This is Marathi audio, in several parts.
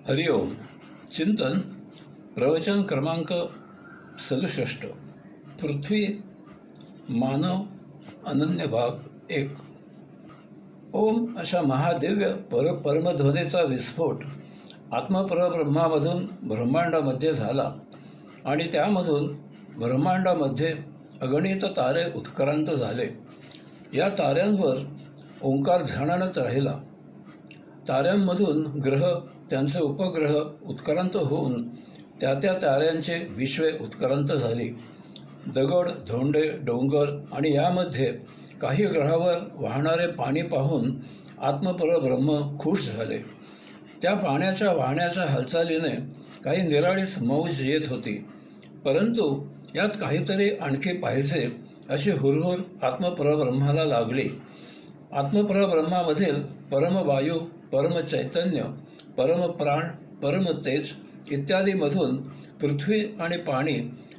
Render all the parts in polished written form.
हरिओम. चिंतन प्रवचन क्रमांक 67. पृथ्वी मानव अनन्य भाग 1. ओम अशा महादिव्य परमध्वनीचा विस्फोट आत्मपरब्रह्मामधून ब्रह्मांडामध्ये झाला आणि त्यामधून ब्रह्मांडामध्ये अगणित तारे उत्क्रांत झाले. या ताऱ्यांवर ओंकार झणणत राहिला. ताऱ्यांमधून ग्रह, त्यांचे उपग्रह उत्क्रांत होऊन त्या ताऱ्यांचे विश्वे उत्क्रांत झाली. दगड, धोंडे, डोंगर आणि यामध्ये काही ग्रहावर वाहणारे पाणी पाहून आत्मपरब्रह्म खुश झाले. त्या पाण्याच्या वाहण्याच्या हालचालीने काही निराळीच मौज येत होती. परंतु यात काहीतरी आणखी पाहिजे अशी हुरहुर आत्मपरब्रह्माला लागली. आत्मपरब्रह्मामधील परमवायू, परमचैतन्य, परमप्राण, परमतेज इत्यादीमधून पृथ्वी आणि पाणी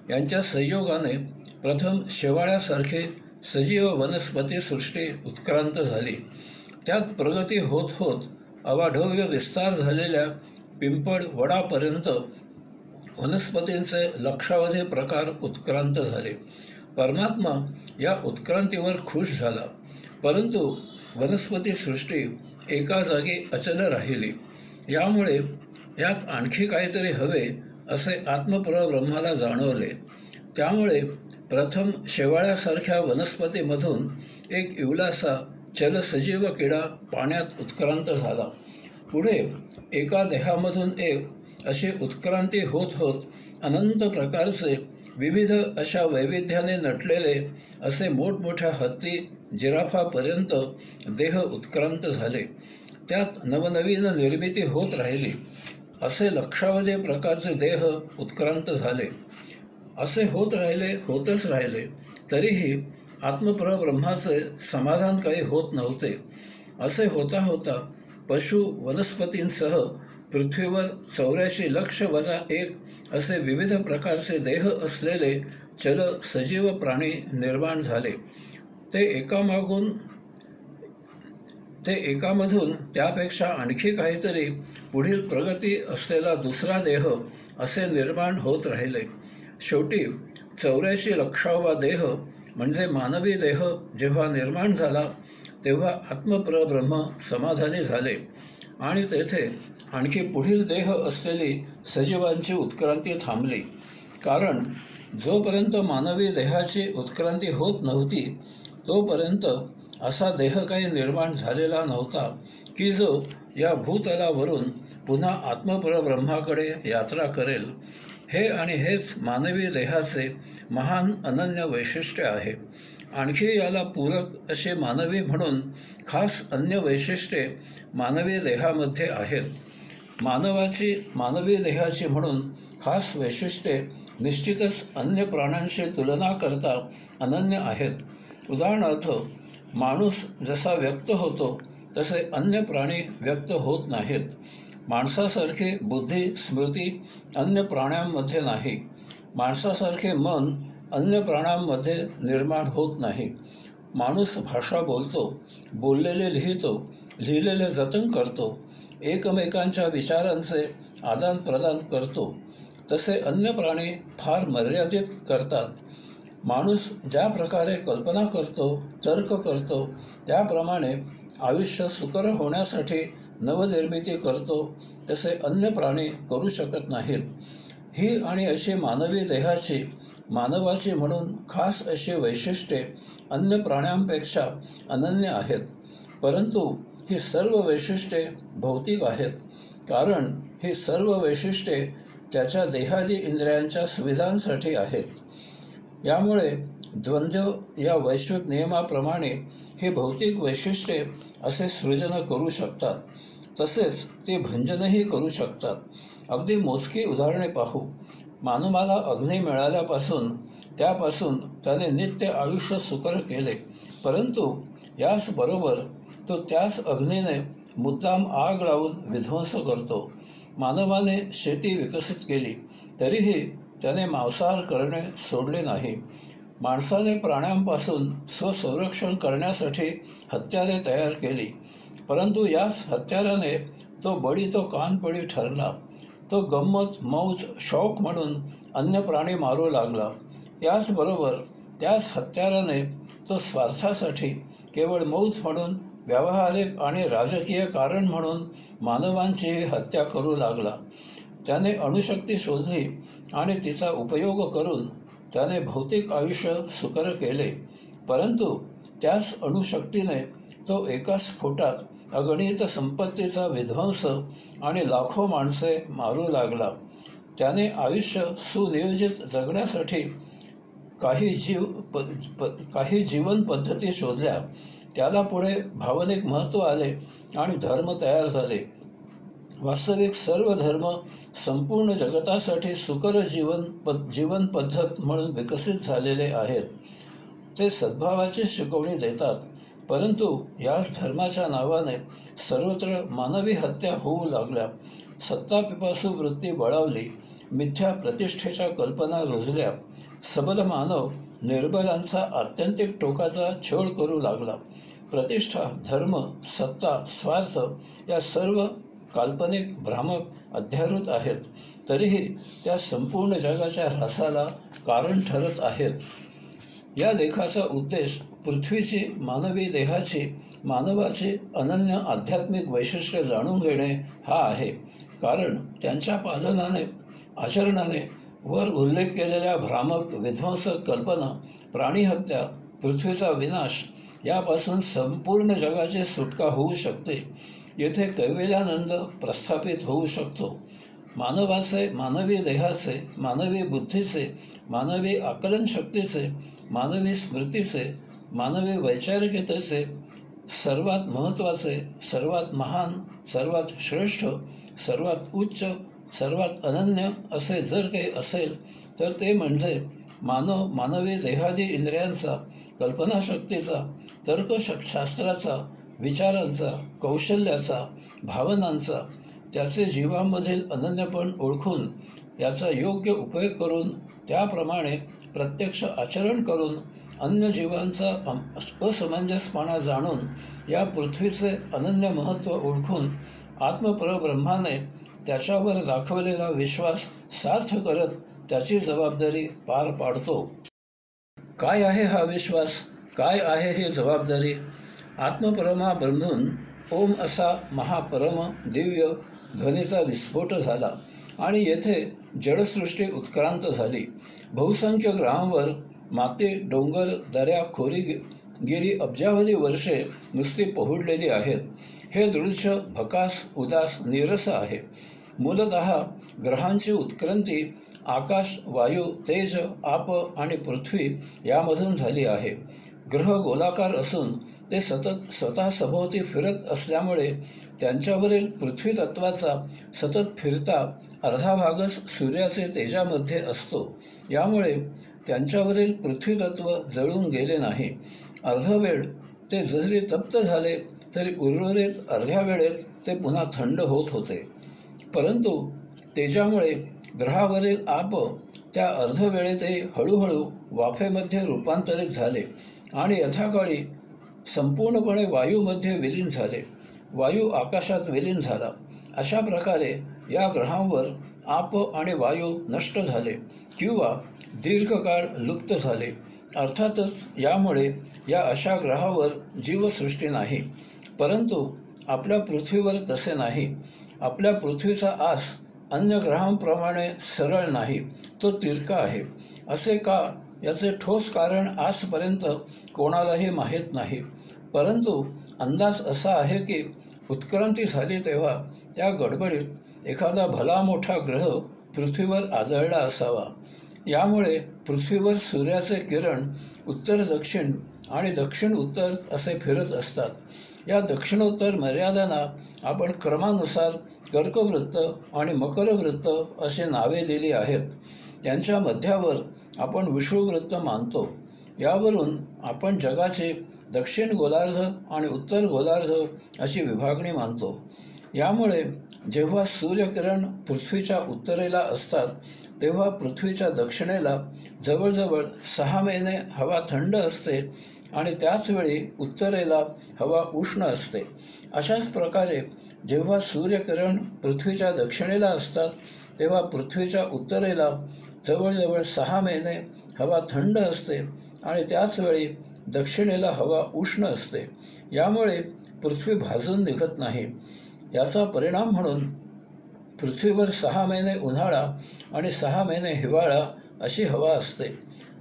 यांच्या संयोगाने प्रथम शेवाळ्यासारखी सजीव वनस्पती सृष्टी उत्क्रांत झाली. त्यात प्रगती होत होत अवाढव्य विस्तार झालेल्या पिंपळ वडापर्यंत वनस्पतींचे लक्षावधी प्रकार उत्क्रांत झाले. परमात्मा या उत्क्रांतीवर खुश झाला. परंतु वनस्पती सृष्टी एका जागी अचल राहिली. यामुळे यात आणखी काहीतरी हवे असे आत्मपरब्रह्माला जाणवले. त्यामुळे प्रथम शेवाळ्यासारख्या वनस्पतीमधून एक इवलासा चल सजीव किडा पाण्यात उत्क्रांत झाला. पुढे एका देहामधून एक अशी उत्क्रांती होत होत अनंत प्रकारचे विविध अशा वैविध्याने नटलेले असे मोठमोठ्या हत्ती, जिराफापर्यंत देह उत्क्रांत झाले. त्यात नवनवीन निर्मिती होत राहिली. असे लक्षावधी प्रकारचे देह उत्क्रांत झाले. असे होतच राहिले. तरीही आत्मपरब्रह्माचे समाधान काही होत नव्हते. असे होता होता पशु वनस्पतींसह पृथ्वीवर 84 लक्ष वजा 1 असे विविध प्रकारचे देह असलेले चल सजीव प्राणी निर्माण झाले. ते एकामधून त्यापेक्षा आणखी काहीतरी पुढील प्रगती असलेला दुसरा देह असे निर्माण होत राहिले. शेवटी 84 लक्षावा देह म्हणजे मानवी देह जेव्हा निर्माण झाला तेव्हा आत्मपरब्रह्म समाधानी झाले आणि तेथे आणखी पुढील देह असलेली सजीवांची उत्क्रांती थांबली. कारण जोपर्यंत मानवी देहाची उत्क्रांती होत नव्हती तोपर्यंत असा देह काही निर्माण झालेला नव्हता की जो या भूतलावरून पुन्हा आत्मपरब्रह्माकडे यात्रा करेल. हे आणि हेच मानवी देहाचे महान अनन्य वैशिष्ट्य आहे. आणखी याला पूरक असे मानवी म्हणून खास अन्य वैशिष्ट्ये मानवी देहामध्ये आहेत. मानवी देहाची म्हणून खास वैशिष्ट्ये निश्चितच अन्य प्राण्यांशी तुलना करता अनन्य आहेत. उदाहरणार्थ, माणूस जसा व्यक्त होतो तसे अन्य प्राणी व्यक्त होत नाहीत. माणसासारखी बुद्धी, स्मृती अन्य प्राण्यांमध्ये नाही. माणसासारखे मन अन्य प्राण्यांमध्ये निर्माण होत नाही. माणूस भाषा बोलतो, बोललेले लिहितो, लिहिलेले जतन करतो, एकमेकांच्या विचारांचे आदान प्रदान करतो. तसे अन्य प्राणी फार मर्यादित करतात. माणूस ज्या प्रकारे कल्पना करतो, तर्क करतो, त्याप्रमाणे आयुष्य सुकर होण्यासाठी नवनिर्मिती करतो, तसे अन्य प्राणी करू शकत नाहीत. ही आणि अशी मानवी देहाची, मानवाची म्हणून खास अशी वैशिष्ट्ये अन्य प्राण्यांपेक्षा अनन्य आहेत. परंतु ही सर्व वैशिष्ट्ये भौतिक आहेत. कारण ही सर्व वैशिष्ट्ये त्याच्या देहादी इंद्रियांच्या सुविधांसाठी आहेत. यामुळे द्वंद्व या वैश्विक नियमाप्रमाणे ही भौतिक वैशिष्ट्ये असे सृजन करू शकतात, तसेच ती भंजनही करू शकतात. अगदी मोजकी उदाहरणे पाहू. मानवाला अग्नी मिळाल्यापासून त्यापासून त्याने नित्य आयुष्य सुकर केले. परंतु याचबरोबर तो त्याच अग्नीने मुद्दाम आग लावून विध्वंस करतो. मानवाने शेती विकसित केली तरीही त्याने मांसाहार करणे सोडले नाही. माणसाने प्राण्यांपासून स्वसंरक्षण करण्यासाठी हत्यारे तयार केली. परंतु याच हत्याराने तो बळी तो कानपळी ठरला. तो गंमत मौज शौक म्हणून अन्य प्राणी मारू लागला. याचबरोबर त्याच हत्याराने तो स्वार्थासाठी केवळ मौज म्हणून व्यावहारिक आणि राजकीय कारण म्हणून मानवांची हत्या करू लागला. त्याने अणुशक्ती शोधली आणि तिचा उपयोग करून त्याने भौतिक आयुष्य सुकर केले. परंतु त्याच अणुशक्तीने तो एका स्फोटात अगणित संपत्तीचा विध्वंस आणि लाखो माणसे मारू लागला. त्याने आयुष्य सुनियोजित जगण्यासाठी काही जीवन पद्धती शोधल्या. त्याला पुढे भावनिक महत्त्व आले आणि धर्म तयार झाले. वास्तविक सर्व धर्म संपूर्ण जगतासाठी सुकर जीवन पद्धत म्हणून विकसित झालेले आहेत. ते सद्भावाची शिकवणी देतात. परंतु याच धर्माच्या नावाने सर्वत्र मानवी हत्या होऊ लागल्या. सत्तापिपासू वृत्ती बळावली. मिथ्या प्रतिष्ठेच्या कल्पना रुजल्या. सबल मानव निर्बलांचा आत्यंतिक टोकाचा छळ करू लागला. प्रतिष्ठा, धर्म, सत्ता, स्वार्थ या सर्व काल्पनिक भ्रामक अध्यारूत आहेत, तरीही त्या संपूर्ण जगाच्या ऱ्हासाला कारण ठरत आहेत. या लेखाचा उद्देश पृथ्वीची, मानवी देहाची, मानवाची अनन्य आध्यात्मिक वैशिष्ट्ये जाणून घेणे हा आहे. कारण त्यांच्या पालनाने, आचरणाने वर उल्लेख केलेल्या भ्रामक विध्वंसक कल्पना, प्राणीहत्या, पृथ्वीचा विनाश यापासून संपूर्ण जगाची सुटका होऊ शकते. येथे कैवल्यानंद प्रस्थापित होऊ शकतो. मानवाचे, मानवी देहाचे, मानवी बुद्धीचे, मानवी आकलनशक्तीचे, मानवी स्मृतीचे, मानवी वैचारिकतेचे सर्वात महत्त्वाचे, सर्वात महान, सर्वात श्रेष्ठ, सर्वात उच्च, सर्वात अनन्य असे जर काही असेल तर ते म्हणजे मानव, मानवी देहादी इंद्रियांचा, कल्पनाशक्तीचा, तर्कशास्त्राचा, विचारांचा, कौशल्याचा, भावनांचा, त्याचे जीवांमधील अनन्यपण ओळखून याचा योग्य उपयोग करून त्याप्रमाणे प्रत्यक्ष आचरण करून अन्य जीवांचा असमंजसपणा जाणून या पृथ्वीचे अनन्य महत्त्व ओळखून आत्मपरब्रह्माने त्याच्यावर दाखवलेला विश्वास सार्थ करत त्याची जबाबदारी पार पाडतो. काय आहे हा विश्वास? काय आहे ही जबाबदारी? आत्मपरमा ब्रह्मून ओम असा महापरम दिव्य ध्वनीचा विस्फोट झाला आणि येथे जडसृष्टी उत्क्रांत झाली. बहुसंख्य ग्रहांवर माती, डोंगर, दऱ्या, खोरी गेली अब्जावधी वर्षे नुसती पहुडलेली आहेत. हे दृश्य भकास, उदास, नीरस आहे. मूलतः ग्रहांची उत्क्रांती आकाश, वायू, तेज, आप आणि पृथ्वी यामधून झाली आहे. ग्रह गोलाकार असून ते सतत स्वतः सभोवती फिरत असल्यामुळे त्यांच्यावरील पृथ्वी तत्वाचा सतत फिरता अर्धा भागच सूर्याचे तेजामध्ये असतो. यामुळे त्यांच्यावरील पृथ्वी तत्व जळून गेले नाही. अर्धवेळ ते जरी तप्त झाले तरी उर्वरित अर्ध्या वेळेत ते पुन्हा थंड होत होते. परंतु तेजामुळे ग्रहावरील आप त्या अर्धवेळेतही हळूहळू वाफेमध्ये रूपांतरित झाले आणि यथाकाळी संपूर्णपणे वायूमध्ये विलीन झाले. वायू आकाशात विलीन झाला. अशा प्रकारे या ग्रहांवर आप आणि वायू नष्ट झाले किंवा दीर्घकाळ लुप्त झाले. अर्थातच यामुळे या अशा ग्रहावर जीवसृष्टी नाही. परंतु आपल्या पृथ्वीवर तसे नाही. आपल्या पृथ्वीचा आस अन्य ग्रहांप्रमाणे सरळ नाही, तो तिरका आहे. असे का, याचे ठोस कारण आजपर्यंत कोणालाही माहीत नाही. परंतु अंदाज असा आहे की उत्क्रांती झाली तेव्हा त्या गडबडीत एखादा भला मोठा ग्रह पृथ्वीवर आदळला असावा. यामुळे पृथ्वीवर सूर्याचे किरण उत्तर दक्षिण आणि दक्षिण उत्तर असे फिरत असतात. या दक्षिणोत्तर मर्यादांना आपण क्रमानुसार कर्कवृत्त आणि मकरवृत्त असे नावे दिली आहेत. त्यांच्या मध्यावर आपण विषुववृत्त मानतो. यावरून आपण जगाचे दक्षिण गोलार्ध आणि उत्तर गोलार्ध अशी विभागणी मानतो. यामुळे जेव्हा सूर्यकिरण पृथ्वीच्या उत्तरेला असतात तेव्हा पृथ्वीच्या दक्षिणेला जवळजवळ 6 महिने हवा थंड असते आणि त्याचवेळी उत्तरेला हवा उष्ण असते. अशाच प्रकारे जेव्हा सूर्यकिरण पृथ्वीच्या दक्षिणेला असतात तेव्हा पृथ्वीच्या उत्तरेला जवळजवळ 6 महिने हवा थंड असते आणि त्याच वेळी दक्षिणेला हवा उष्ण असते. यामुळे पृथ्वी भाजून निघत नाही. याचा परिणाम म्हणून पृथ्वीवर 6 महिने उन्हाळा आणि 6 महिने हिवाळा अशी हवा असते.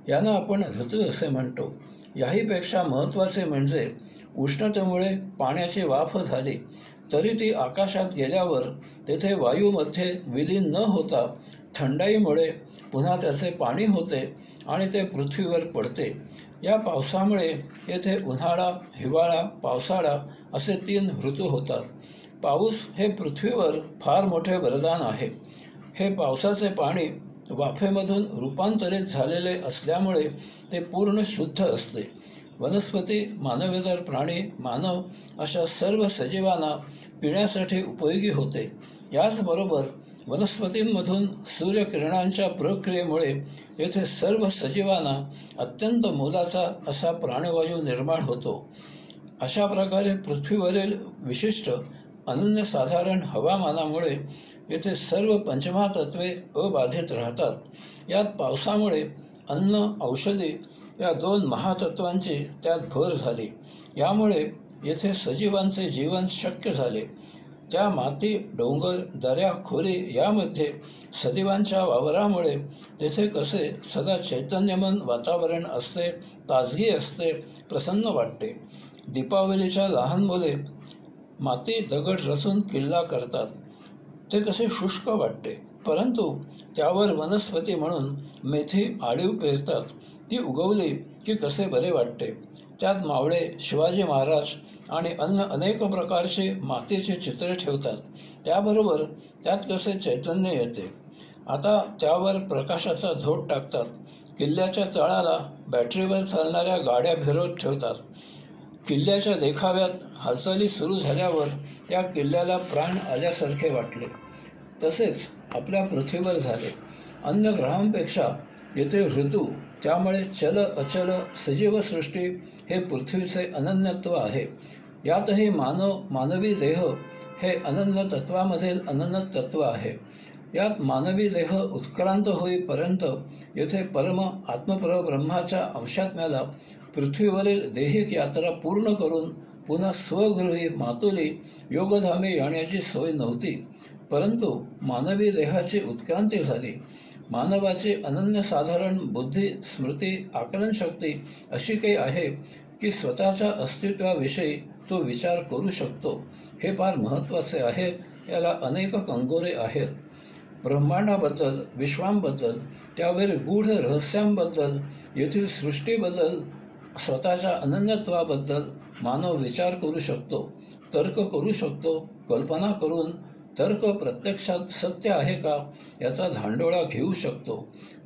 यांना आपण ऋतू असे म्हणतो. याहीपेक्षा महत्त्वाचे म्हणजे उष्णतेमुळे पाण्याची वाफ झाली तरी ती आकाशात गेल्यावर तेथे वायूमध्ये विलीन न होता थंडाईमुळे पुन्हा त्याचे पाणी होते आणि ते पृथ्वीवर पडते. या पावसामुळे येथे उन्हाळा, हिवाळा, पावसाळा असे 3 ऋतू होतात. पाऊस हे पृथ्वीवर फार मोठे वरदान आहे. हे पावसाचे पाणी वाफेमधून रूपांतरित झालेले असल्यामुळे ते पूर्ण शुद्ध असते. वनस्पती, मानवेतर प्राणी, मानव अशा सर्व सजीवांना पिण्यासाठी उपयोगी होते. याचबरोबर वनस्पतींमधून सूर्यकिरणांच्या प्रक्रियेमुळे येथे सर्व सजीवांना अत्यंत मोलाचा असा प्राणवायू निर्माण होतो. अशा प्रकारे पृथ्वीवरील विशिष्ट अनन्यसाधारण हवामानामुळे येथे सर्व पंचमहातत्त्वे अबाधित राहतात. यात पावसामुळे अन्न, औषधी या 2 महातत्त्वांची त्यात भर झाली. यामुळे येथे सजीवांचे जीवन शक्य झाले. त्या माती, डोंगर, दऱ्या, खोरे यामध्ये सजीवांच्या वावरामुळे तेथे कसे सदा चैतन्यमन वातावरण असते, ताजगी असते, प्रसन्न वाटते. दीपावलीच्या लहान मुले माती, दगड रचून किल्ला करतात. ते कसे शुष्क वाटते, परंतु त्यावर वनस्पती म्हणून मेथी, आळीव पेरतात. ती उगवली की कसे बरे वाटते. त्यात मावळे, शिवाजी महाराज आणि अनेक प्रकारचे मातीचे चित्रे ठेवतात. त्याबरोबर त्यात कसे चैतन्य येते. आता त्यावर प्रकाशाचा झोत टाकतात. किल्ल्याच्या तळाला बॅटरीवर चालणाऱ्या गाड्या फिरवत ठेवतात. किल्ल्याच्या देखाव्यात हालचाली सुरू झाल्यावर त्या किल्ल्याला प्राण आल्यासारखे वाटले. तसेच आपल्या पृथ्वीवर झाले. अन्य ग्रहांपेक्षा येथे ऋतू, त्यामुळे चल अचल सजीवसृष्टी हे पृथ्वीचे अनन्यत्व आहे. यातही मानवी देह हे अनन्य तत्वामधील अनन्य तत्व आहे. यात मानवी देह उत्क्रांत होईपर्यंत येथे परम आत्मपरब्रह्माच्या अंशात्म्याला पृथ्वीवरील दैहिक यात्रा पूर्ण करून पुन्हा स्वगृही मातुली योगधामे येण्याची सोय नव्हती. परंतु मानवी देहाची उत्क्रांती झाली. मानवाची अनन्यसाधारण बुद्धी, स्मृती, आकलनशक्ती अशी काही आहे की स्वतःच्या अस्तित्वाविषयी तो विचार करू शकतो. हे फार महत्त्वाचे आहे. याला अनेक कंगोरे आहेत. ब्रह्मांडाबद्दल, विश्वांबद्दल, त्यावरील गूढ रहस्यांबद्दल, येथील सृष्टीबद्दल, स्वतःच्या अनन्यत्वाबद्दल मानव विचार करू शकतो, तर्क करू शकतो. कल्पना करून तर्क प्रत्यक्षात सत्य आहे का याचा धांडोळा घेऊ शकतो.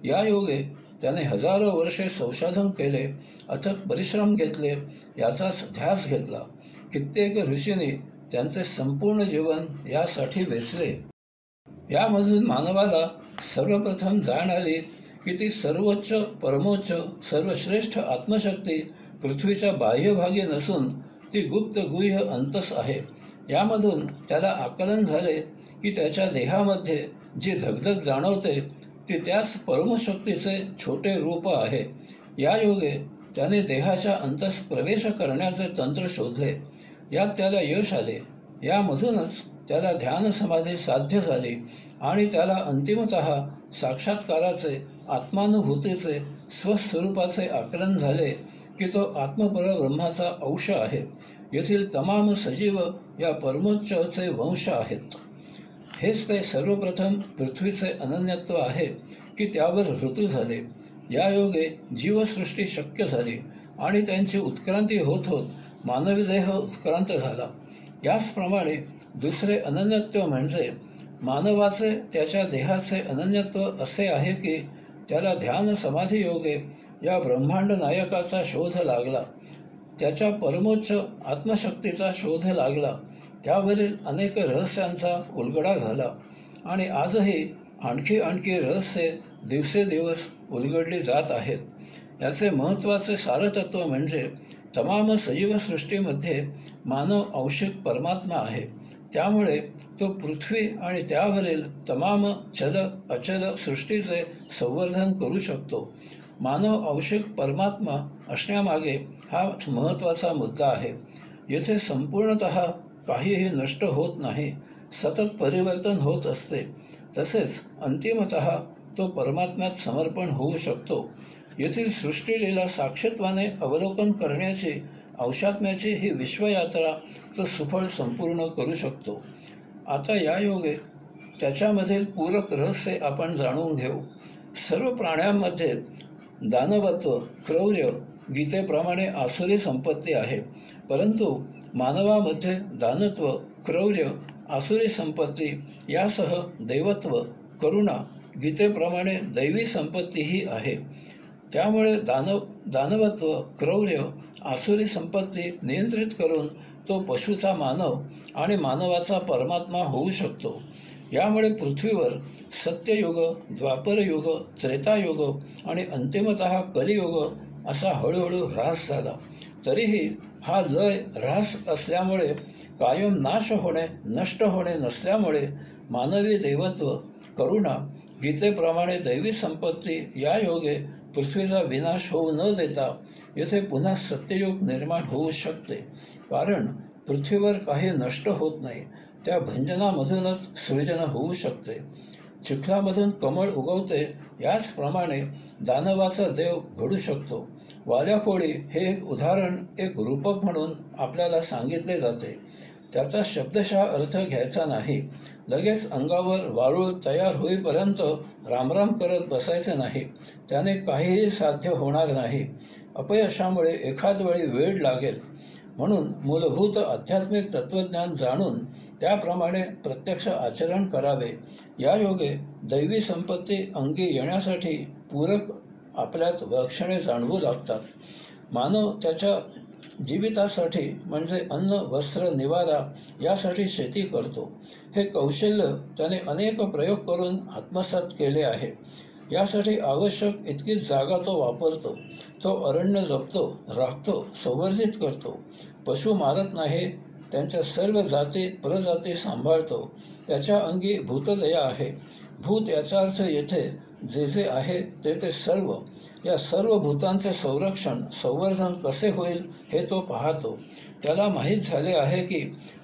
या योगे त्याने हजारो वर्षे संशोधन केले, अथक परिश्रम घेतले, याचाच ध्यास घेतला. कित्येक ऋषींनी त्यांचे संपूर्ण जीवन यासाठी वेचले. यामधून मानवाला सर्वप्रथम जाण आली की ती सर्वोच्च, परमोच्च, सर्वश्रेष्ठ आत्मशक्ती पृथ्वीच्या बाह्यभागी नसून ती गुप्त गुह्य अंतस आहे. यामधून त्याला आकलन झाले की त्याच्या देहामध्ये जी धगधग जाणवते ती त्याच परमशक्तीचे छोटे रूप आहे. या योगे त्याने देहाच्या अंतस प्रवेश करण्याचे तंत्र शोधले. यात त्याला यश आले. यामधूनच त्याला ध्यान समाधी साध्य झाली आणि त्याला अंतिमतः साक्षात्काराचे, आत्मानुभूतीचे, स्वस्वरूपाचे आकलन झाले की तो आत्मपरब्रह्माचा अंश आहे. येथील तमाम सजीव या परमोच्चचे वंश आहेत. हेच ते सर्वप्रथम पृथ्वीचे अनन्यत्व आहे की त्यावर ऋतू झाले. या योगे जीवसृष्टी शक्य झाली आणि त्यांची उत्क्रांती होत होत मानवी देह उत्क्रांत झाला. याचप्रमाणे दुसरे अनन्यत्व म्हणजे मानवाचे त्याच्या देहाचे अनन्यत्व असे आहे की त्याला ध्यान समाधी योगे या ब्रह्मांड नायकाचा शोध लागला. त्याच्या परमोच्च आत्मशक्तीचा शोध लागला. त्यावरील अनेक रहस्यांचा उलगडा झाला आणि आजही आणखी रहस्ये दिवसेदिवस उलगडली जात आहेत. याचे महत्त्वाचे सारतत्व म्हणजे तमाम सजीवसृष्टीमध्ये मानव अंशिक परमात्मा आहे. त्यामुळे तो पृथ्वी आणि त्यावरील तमाम चल अचल सृष्टीचे संवर्धन करू शकतो. मानव अंशिक परमात्मा असण्यामागे हा महत्त्वाचा मुद्दा आहे. येथे संपूर्णतः काहीही नष्ट होत नाही, सतत परिवर्तन होत असते. तसेच अंतिमतः तो परमात्म्यात समर्पण होऊ शकतो. येथील सृष्टीलीला साक्षीत्वाने अवलोकन करण्याची अंशात्म्याची ही विश्वयात्रा तो सुफळ संपूर्ण करू शकतो. आता यायोगे त्याच्यामधील पूरक रहस्य आपण जाणून घेऊ. सर्व प्राण्यांमध्ये दानवत्व, क्रौर्य गीतेप्रमाणे आसुरी संपत्ती आहे, परंतु मानवामध्ये दानत्व, क्रौर्य, आसुरी संपत्ती यासह दैवत्व, करुणा गीतेप्रमाणे दैवी संपत्तीही आहे. त्यामुळे दानवत्व, क्रौर्य, आसुरी संपत्ती नियंत्रित करून तो पशुचा मानव आणि मानवाचा परमात्मा होऊ शकतो. यामुळे पृथ्वीवर सत्ययुग, द्वापरयुग, त्रेतायुग आणि अंतिमतः कलियुग असा हळूहळू ह्रास झाला. तरीही हा लय ह्रास असल्यामुळे कायम नाश होणे, नष्ट होणे नसल्यामुळे मानवी दैवत्व, करुणा, गीतेप्रमाणे दैवी संपत्ती या योगे पृथ्वीचा विनाश होऊ न देता येथे पुन्हा सत्ययुग निर्माण होऊ शकते. कारण पृथ्वीवर काही नष्ट होत नाही, त्या भंजनामधूनच सृजन होऊ शकते. चिखलामधून कमळ उगवते याचप्रमाणे दानवाचा देव घडू शकतो. वाल्याकोळी हे एक उदाहरण, एक रूपक म्हणून आपल्याला सांगितले जाते. त्याचा शब्दशः अर्थ घ्यायचा नाही. लगेच अंगावर वाळूळ तयार होईपर्यंत रामराम करत बसायचे नाही. त्याने काहीही साध्य होणार नाही. अपयशामुळे एखाद वेळी वेळ लागेल. म्हणून मूलभूत आध्यात्मिक तत्त्वज्ञान जाणून त्याप्रमाणे प्रत्यक्ष आचरण करावे. यायोगे दैवी संपत्ती अंगी येण्यासाठी पूरक आपल्यात लक्षणे जाणवू लागतात. मानव त्याच्या जीवितासाठी म्हणजे अन्न, वस्त्र, निवारा यासाठी शेती करतो. हे कौशल्य त्याने अनेक प्रयोग करून आत्मसात केले आहे. यासाठी आवश्यक इतकी जागा तो वापरतो. तो अरण्य जपतो, राखतो, संवर्धित करतो. पशु मारत नाही, त्यांच्या सर्व जाती प्रजाती सांभाळतो. त्याच्या अंगी भूतदया आहे. भूत याचा अर्थ येथे जे जे आहे ते सर्व. या सर्व भूतांचे संरक्षण, संवर्धन कसे होईल हे तो पाहतो. त्याला माहीत झाले आहे की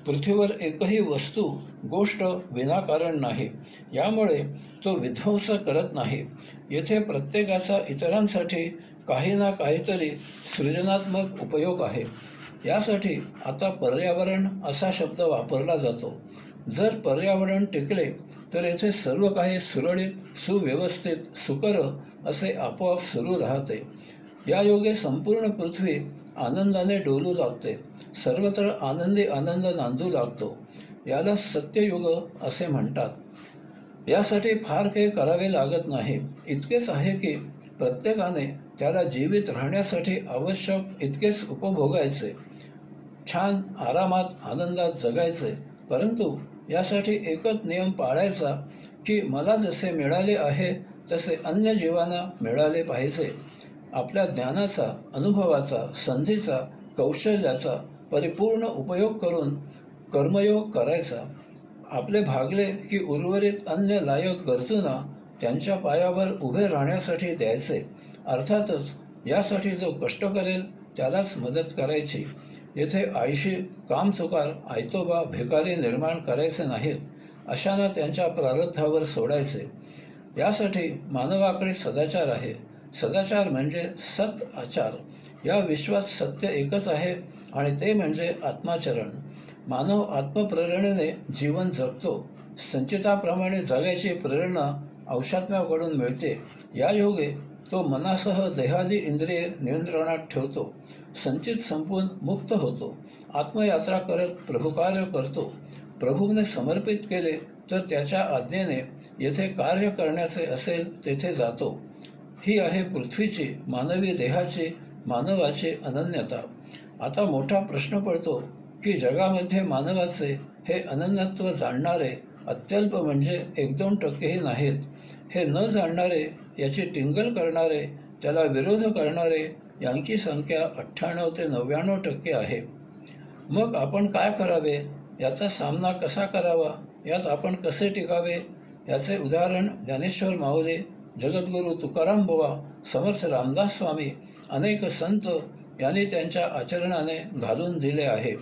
पृथ्वीवर एकही वस्तू, गोष्ट विनाकारण नाही. यामुळे तो विध्वंस करत नाही. येथे प्रत्येकाचा इतरांसाठी काही ना काहीतरी सृजनात्मक उपयोग आहे. यासाठी आता पर्यावरण असा शब्द वापरला जातो. जर पर्यावरण टिकले तर येथे सर्व काही सुरळीत, सुव्यवस्थित, सुकर असे आपोआप सुरू राहते. यायोगे संपूर्ण पृथ्वी आनंदाने डोलू लागते. सर्वत्र आनंदी आनंद नांदू लागतो. याला सत्ययुग असे म्हणतात. यासाठी फार काही करावे लागत नाही. इतकेच आहे की प्रत्येकाने त्याला जीवित राहण्यासाठी आवश्यक इतकेच उपभोगायचे, छान आरामात आनंदात जगायचे. परंतु यासाठी एकच नियम पाळायचा की मला जसे मिळाले आहे तसे अन्य जीवांना मिळाले पाहिजे. आपल्या ज्ञानाचा, अनुभवाचा, संधीचा, कौशल्याचा परिपूर्ण उपयोग करून कर्मयोग करायचा. आपले भागले की उर्वरित अन्य लायक गरजूंना त्यांच्या पायावर उभे राहण्यासाठी द्यायचे. अर्थातच यासाठी जो कष्ट करेल त्यालाच मदत करायची. येथे आयशी, कामचुकार, आयतोबा, भिकारी निर्माण करायचे नाहीत. अशांना त्यांच्या प्रारब्धावर सोडायचे. यासाठी मानवाकडे सदाचार आहे. सदाचार म्हणजे सत आचार. या विश्वात सत्य एकच आहे आणि ते म्हणजे आत्माचरण. मानव आत्मप्रेरणेने जीवन जगतो. संचिताप्रमाणे जगायची प्रेरणा अंशात्म्याकडून मिळते. यायोगे तो मनासह देहादी इंद्रिये नियंत्रणात ठेवतो. संचित संपून मुक्त होतो. आत्मयात्रा करत प्रभुकार्य करतो. प्रभूने समर्पित केले तर त्याच्या आज्ञेने येथे कार्य करण्याचे असेल तेथे जातो. ही आहे पृथ्वीची, मानवी देहाची, मानवाची अनन्यता. आता मोठा प्रश्न पडतो की जगामध्ये मानवाचे हे अनन्यत्व जाणणारे अत्यल्प म्हणजे 1-2% नाहीत. हे न जाणणारे, याची टिंगल करणारे, त्याला विरोध करणारे यांची संख्या 98 ते 99% आहे. मग आपण काय करावे? याचा सामना कसा करावा, यात आपण कसे टिकावे, याचे उदाहरण ज्ञानेश्वर माऊली, जगद्गुरू तुकाराम बुवा, समर्थ रामदास स्वामी, अनेक संत यांनी त्यांच्या आचरणाने घालून दिले आहे.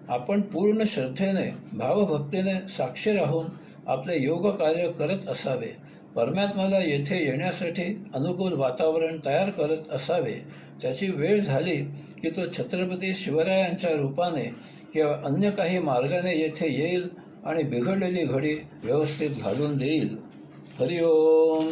आपण पूर्ण श्रद्धेने, भावभक्तीने साक्षी राहून आपले योग कार्य करत असावे. परमात्म्याला येथे येण्यासाठी अनुकूल वातावरण तयार करत असावे. त्याची वेळ झाली की तो छत्रपती शिवरायांच्या रूपाने किंवा अन्य काही मार्गाने येथे येईल आणि बिघडलेली घडी व्यवस्थित घालून देईल. हरिओम.